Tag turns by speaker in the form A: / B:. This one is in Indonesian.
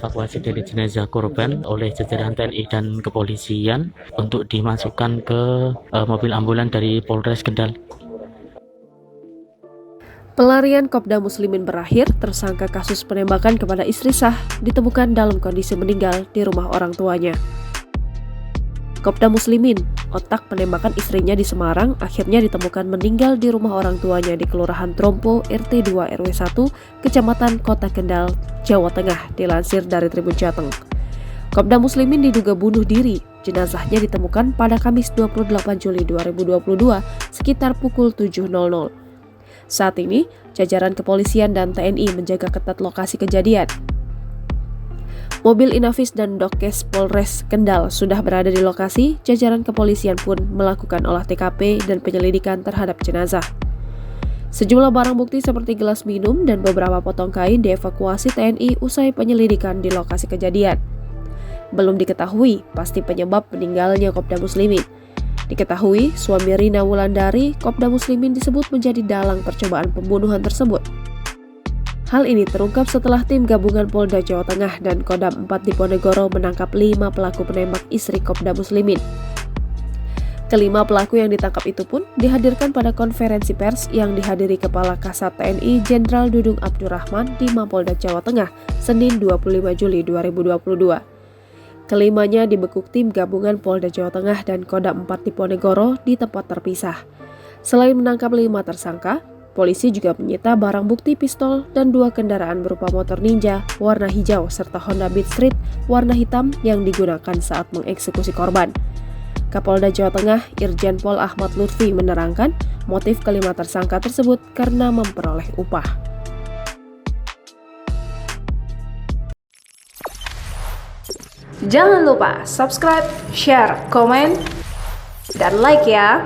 A: evakuasi dari jenazah korban oleh jajaran TNI dan kepolisian untuk dimasukkan ke mobil ambulan dari Polres Kendal.
B: Pelarian Kopda Muslimin berakhir, tersangka kasus penembakan kepada istri sah ditemukan dalam kondisi meninggal di rumah orang tuanya. Kopda Muslimin, otak penembakan istrinya di Semarang, akhirnya ditemukan meninggal di rumah orang tuanya di Kelurahan Trompo, RT 2 RW 1, Kecamatan Kota Kendal, Jawa Tengah, dilansir dari Tribun Jateng. Kopda Muslimin diduga bunuh diri. Jenazahnya ditemukan pada Kamis 28 Juli 2022 sekitar pukul 7.00. Saat ini, jajaran kepolisian dan TNI menjaga ketat lokasi kejadian. Mobil Inafis dan Dokes Polres Kendal sudah berada di lokasi, jajaran kepolisian pun melakukan olah TKP dan penyelidikan terhadap jenazah. Sejumlah barang bukti seperti gelas minum dan beberapa potong kain dievakuasi TNI usai penyelidikan di lokasi kejadian. Belum diketahui pasti penyebab meninggalnya Kopda Muslimin. Diketahui, suami Rina Wulandari, Kopda Muslimin disebut menjadi dalang percobaan pembunuhan tersebut. Hal ini terungkap setelah tim gabungan Polda Jawa Tengah dan Kodam 4 Diponegoro menangkap 5 pelaku penembak istri Kopda Muslimin. Kelima pelaku yang ditangkap itu pun dihadirkan pada konferensi pers yang dihadiri Kepala Kasat TNI Jenderal Dudung Abdurrahman di Mapolda Jawa Tengah, Senin 25 Juli 2022. Kelimanya dibekuk tim gabungan Polda Jawa Tengah dan Kodam 4 Diponegoro di tempat terpisah. Selain menangkap 5 tersangka, polisi juga menyita barang bukti pistol dan 2 kendaraan berupa motor ninja warna hijau serta Honda Beat Street warna hitam yang digunakan saat mengeksekusi korban. Kapolda Jawa Tengah Irjen Pol Ahmad Lutfi menerangkan motif kelima tersangka tersebut karena memperoleh upah.
C: Jangan lupa subscribe, share, komen, dan like ya!